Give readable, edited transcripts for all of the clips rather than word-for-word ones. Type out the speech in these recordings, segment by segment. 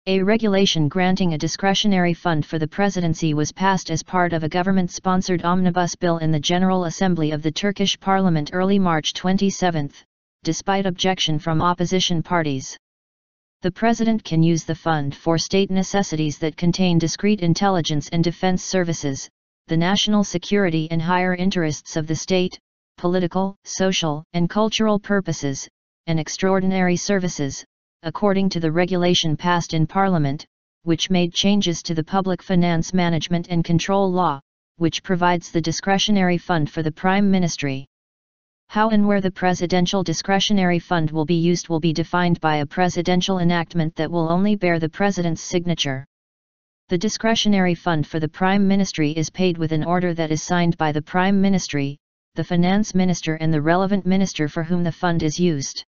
A regulation granting a discretionary fund for the presidency was passed as part of a government-sponsored omnibus bill in the General Assembly of the Turkish Parliament early March 27, despite objection from opposition parties. The president can use the fund for state necessities that contain discreet intelligence and defense services, the national security and higher interests of the state, political, social, and cultural purposes, and extraordinary services, according to the regulation passed in Parliament, which made changes to the Public Finance Management and Control Law, which provides the discretionary fund for the Prime Ministry. How and where the presidential discretionary fund will be used will be defined by a presidential enactment that will only bear the president's signature. The discretionary fund for the Prime Ministry is paid with an order that is signed by the Prime Ministry, the Finance Minister and the relevant minister for whom the fund is used.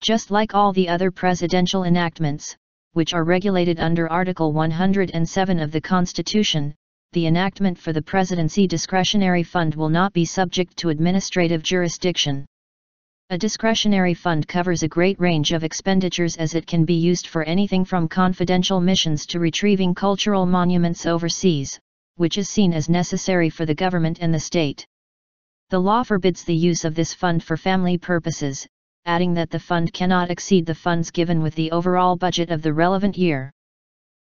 Just like all the other presidential enactments, which are regulated under Article 107 of the Constitution, the enactment for the Presidency Discretionary Fund will not be subject to administrative jurisdiction. A discretionary fund covers a great range of expenditures as it can be used for anything from confidential missions to retrieving cultural monuments overseas, which is seen as necessary for the government and the state. The law forbids the use of this fund for family purposes, adding that the fund cannot exceed the funds given with the overall budget of the relevant year.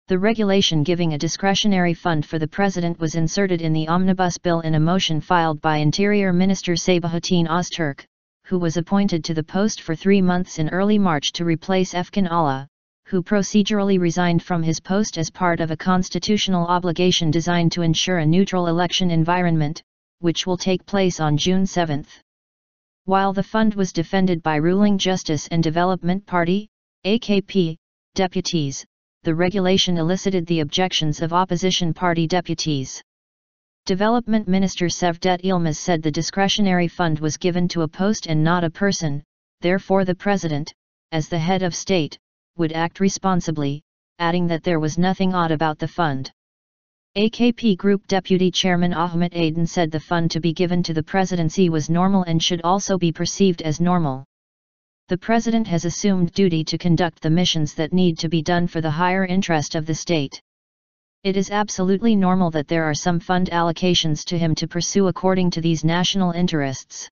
The regulation giving a discretionary fund for the president was inserted in the omnibus bill in a motion filed by Interior Minister Sabahattin Öztürk, who was appointed to the post for 3 months in early March to replace Efkan Ala, who procedurally resigned from his post as part of a constitutional obligation designed to ensure a neutral election environment, which will take place on June 7. While the fund was defended by ruling Justice and Development Party, AKP, deputies, the regulation elicited the objections of opposition party deputies. Development Minister Cevdet Yilmaz said the discretionary fund was given to a post and not a person, therefore the president, as the head of state, would act responsibly, adding that there was nothing odd about the fund. AKP Group Deputy Chairman Ahmet Aydin said the fund to be given to the presidency was normal and should also be perceived as normal. The president has assumed duty to conduct the missions that need to be done for the higher interest of the state. It is absolutely normal that there are some fund allocations to him to pursue according to these national interests.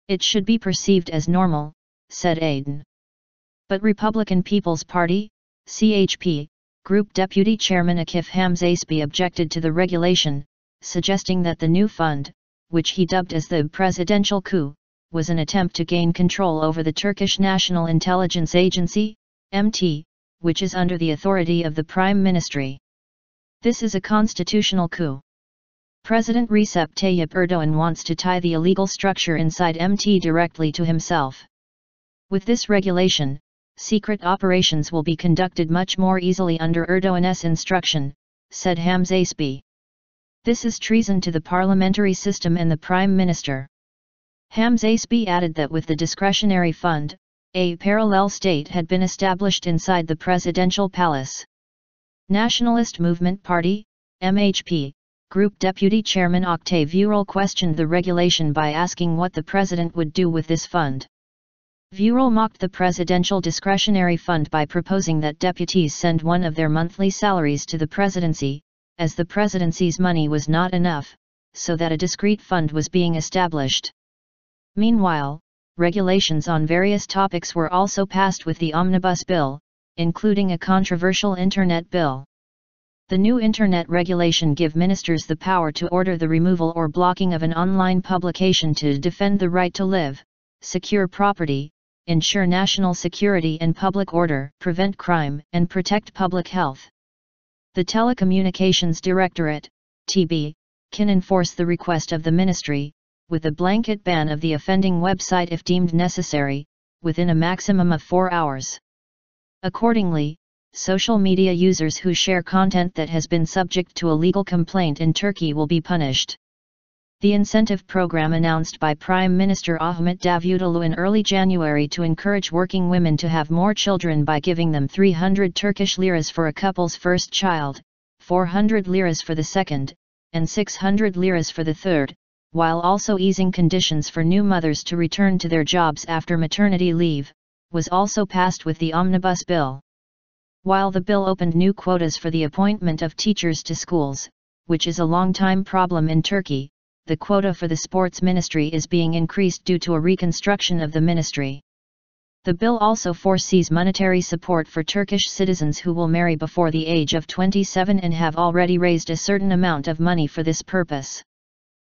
It should be perceived as normal, said Aydin. But Republican People's Party, CHP, Group Deputy Chairman Akif Hamzaisbi objected to the regulation, suggesting that the new fund, which he dubbed as the presidential coup, was an attempt to gain control over the Turkish National Intelligence Agency, MT, which is under the authority of the Prime Ministry. This is a constitutional coup. President Recep Tayyip Erdoğan wants to tie the illegal structure inside MT directly to himself. With this regulation, secret operations will be conducted much more easily under Erdoğan's instruction, said Hamzaisbi. This is treason to the parliamentary system and the Prime Minister. Hamzaisbi added that with the discretionary fund, a parallel state had been established inside the presidential palace. Nationalist Movement Party, MHP, Group Deputy Chairman Oktay Vural questioned the regulation by asking what the president would do with this fund. Vural mocked the presidential discretionary fund by proposing that deputies send one of their monthly salaries to the presidency, as the presidency's money was not enough, so that a discrete fund was being established. Meanwhile, regulations on various topics were also passed with the omnibus bill, including a controversial Internet bill. The new Internet regulation gives ministers the power to order the removal or blocking of an online publication to defend the right to live, secure property, ensure national security and public order, prevent crime, and protect public health. The Telecommunications Directorate, TB, can enforce the request of the ministry, with a blanket ban of the offending website if deemed necessary, within a maximum of 4 hours. Accordingly, social media users who share content that has been subject to a legal complaint in Turkey will be punished. The incentive program announced by Prime Minister Ahmet Davutoglu in early January to encourage working women to have more children by giving them 300 Turkish liras for a couple's first child, 400 liras for the second, and 600 liras for the third, while also easing conditions for new mothers to return to their jobs after maternity leave, was also passed with the omnibus bill. While the bill opened new quotas for the appointment of teachers to schools, which is a long-time problem in Turkey, the quota for the sports ministry is being increased due to a reconstruction of the ministry. The bill also foresees monetary support for Turkish citizens who will marry before the age of 27 and have already raised a certain amount of money for this purpose.